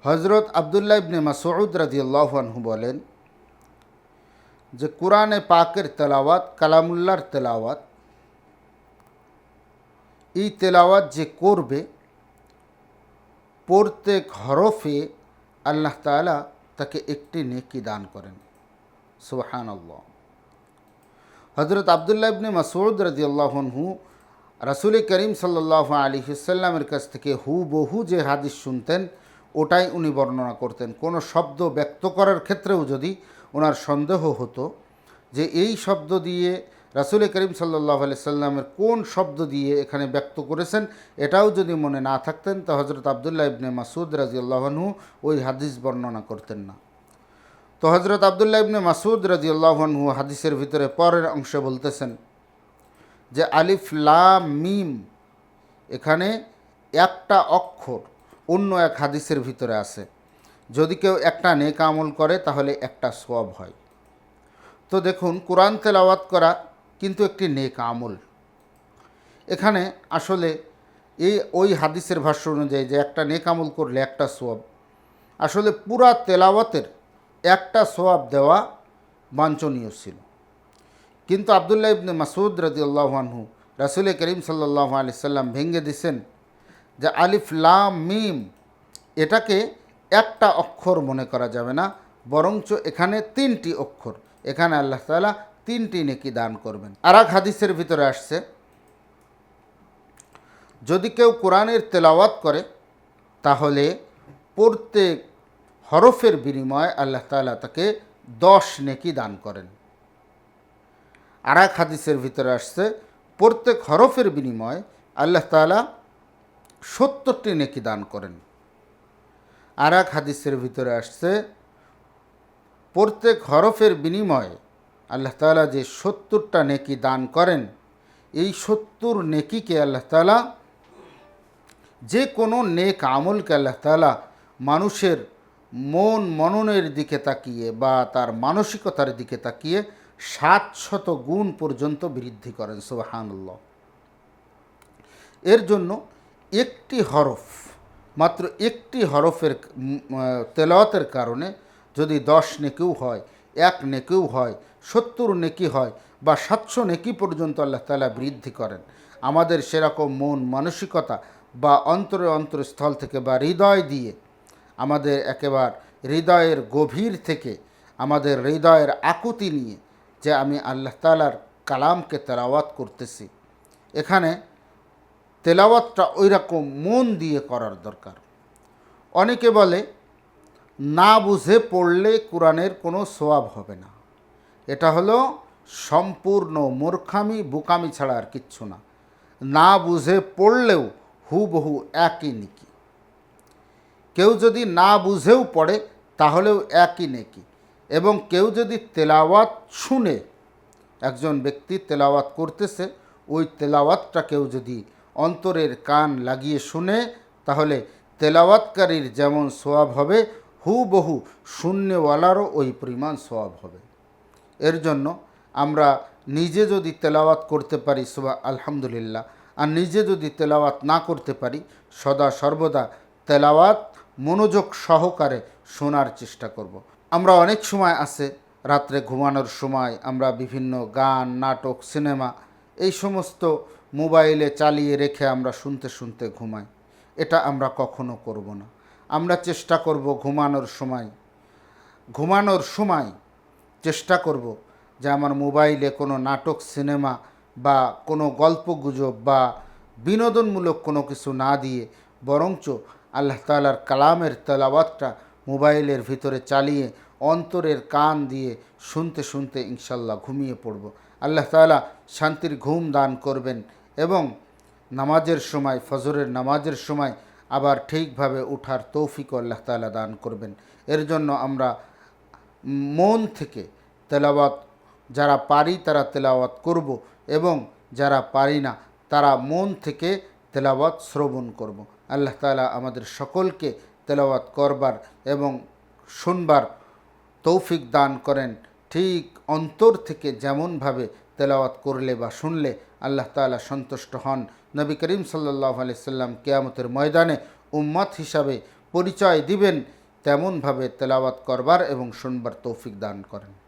হজরত আবদুল্লাহ ইবনে মাসউদ রাদিয়াল্লাহু আনহু বলেন যে কুরআনে পাকের তেলাওয়াত কালামুল্লাহর তেলাওয়াত, এই তেলাওয়াত যে করবে প্রত্যেক হরফে আল্লাহ তাআলা তাকে একটি নেকি দান করেন। সুবহানাল্লাহ। হজরত আবদুল্লাহ ইবনে মাসউদ রাদিয়াল্লাহু আনহু রাসূল করিম সাল্লাল্লাহু আলাইহি ওয়াসাল্লামের কাছ থেকে হুবহু যে হাদিস শুনতেন ওটাই উনি বর্ণনা করতেন। কোনো শব্দ ব্যক্ত করার ক্ষেত্রেও যদি ওনার সন্দেহ হতো যে এই শব্দ দিয়ে রাসূল করিম সাল্লাল্লাহু আলাইহি সাল্লামের কোন শব্দ দিয়ে এখানে ব্যক্ত করেছেন এটাও যদি মনে না থাকতেন, তা হজরত আবদুল্লাহ ইবনে মাসউদ রাদিয়াল্লাহু আনহু ওই হাদিস বর্ণনা করতেন না। তো হজরত আবদুল্লাহ ইবনে মাসউদ রাদিয়াল্লাহু আনহু হাদিসের ভিতরে পরের অংশে বলতেছেন যে আলিফ লাম মিম, এখানে একটা অক্ষর অন্য এক হাদিসের ভিতরে আছে, যদি কেউ একটা নেক আমল করে তাহলে একটা সওয়াব হয়। তো দেখুন, কোরআন তেলাওয়াত করা কিন্তু একটি নেক আমল। এখানে আসলে ওই হাদিসের ভাষ্য অনুযায়ী যে একটা নেক আমল করলে একটা সওয়াব, আসলে পুরা তেলাওয়াতের একটা সওয়াব দেওয়া বাঞ্ছনীয় ছিল। কিন্তু আবদুল্লাহ ইবনে মাসউদ রাদিয়াল্লাহু আনহু রাসূল করিম সাল্লাল্লাহু আলাইহি সাল্লাম ভেঙে দিছেন যে আলিফ লাম মিম এটাকে একটা অক্ষর মনে করা যাবে না, বরঞ্চ এখানে তিনটি অক্ষর। এখানে আল্লাহ তাআলা তিনটি নেকি দান করবেন। আর এক হাদিসের ভিতরে আসছে, যদি কেউ কোরআনের তেলাওয়াত করে তাহলে প্রত্যেক হরফের বিনিময়ে আল্লাহ তাআলা তাকে 10 নেকি দান করেন। আর এক হাদিসের ভিতরে আসছে, প্রত্যেক হরফের বিনিময়ে আল্লাহ তাআলা 70টি নেকি দান করেন। আর এক হাদিসের ভিতরে আসছে, প্রত্যেক হরফের বিনিময়ে আল্লাহ তাআলা যে 70টা নেকি দান করেন, এই 70 নেকিকে আল্লাহ তাআলা যে কোনো নেক আমলকে আল্লাহ তাআলা মানুষের মননের দিকে তাকিয়ে বা তার মানসিকতার দিকে তাকিয়ে 700 গুণ পর্যন্ত বৃদ্ধি করেন। সুবহানাল্লাহ। এর জন্য একটি হরফ, মাত্র একটি হরফের তেলাওয়াতের কারণে যদি 10 নেকিও হয়, 1 নেকিও হয়, 70 নেকি হয় বা 700 নেকি পর্যন্ত আল্লাহ তাআলা বৃদ্ধি করেন। আমাদের সেরকম মন মানসিকতা বা অন্তরস্থল থেকে বা হৃদয় দিয়ে, আমাদের একেবারে হৃদয়ের গভীর থেকে আমাদের হৃদয়ের আকুতি নিয়ে যে আমি আল্লাহ তাআলার কালামকে তেলাওয়াত করতেছি, এখানে তেলাওয়াতটা ওই রকম মন দিয়ে করার দরকার। অনেকে বলে না বুঝে পড়লে কোরআনের কোনো সওয়াব হবে না। এটা হলো সম্পূর্ণ মূর্খামি, বোকামি ছাড়া আর কিচ্ছু না। না বুঝে পড়লেও হুবহু একই নেকি। কেউ যদি না বুঝেও পড়ে তাহলেও একই নেকি। এবং কেউ যদি তেলাওয়াত শুনে, একজন ব্যক্তি তেলাওয়াত করতেছে, ওই তেলাওয়াতটা কেউ যদি অন্তরের কান লাগিয়ে শুনে তাহলে তেলাওয়াতকারীর যেমন সওয়াব হবে হুবহু শূন্যওয়ালারও ওই পরিমাণ সওয়াব হবে। এর জন্য আমরা নিজে যদি তেলাওয়াত করতে পারি আলহামদুলিল্লাহ, আর নিজে যদি তেলাওয়াত না করতে পারি সদা সর্বদা তেলাওয়াত মনোযোগ সহকারে শোনার চেষ্টা করব। আমরা অনেক সময় আছে রাত্রে ঘুমানোর সময় আমরা বিভিন্ন গান, নাটক, সিনেমা এই সমস্ত মোবাইলে চালিয়ে রেখে আমরা শুনতে শুনতে ঘুমাই। এটা আমরা কখনো করব না। আমরা চেষ্টা করব ঘুমানোর সময় চেষ্টা করব যে আমার মোবাইলে কোনো নাটক, সিনেমা বা কোনো গল্পগুজব বা বিনোদনমূলক কোনো কিছু না দিয়ে বরঞ্চ আল্লাহ তাআলার কালামের তেলাওয়াতটা মোবাইলের ভিতরে চালিয়ে অন্তরের কান দিয়ে শুনতে শুনতে ইনশাল্লাহ ঘুমিয়ে পড়ব। আল্লাহ তাআলা শান্তির ঘুম দান করবেন এবং নামাজের সময়, ফজরের নামাজের সময় আবার ঠিকভাবে ওঠার তৌফিকও আল্লাহ তাআলা দান করবেন। এর জন্য আমরা মন থেকে তেলাওয়াত, যারা পারি তারা তেলাওয়াত করব এবং যারা পারি না তারা মন থেকে তেলাওয়াত শ্রবণ করব। আল্লাহ তাআলা আমাদের সকলকে তেলাওয়াত করবার এবং শুনবার তৌফিক দান করেন। ঠিক অন্তর থেকে যেমনভাবে তেলাওয়াত করলে বা শুনলে আল্লাহ তাআলা সন্তুষ্ট হন। নবী করিম সাল্লাল্লাহু আলাইহি সাল্লাম কিয়ামতের ময়দানে উম্মত হিসাবে পরিচয় দিবেন তেমনভাবে তেলাওয়াত করবার এবং শুনবার তৌফিক দান করেন।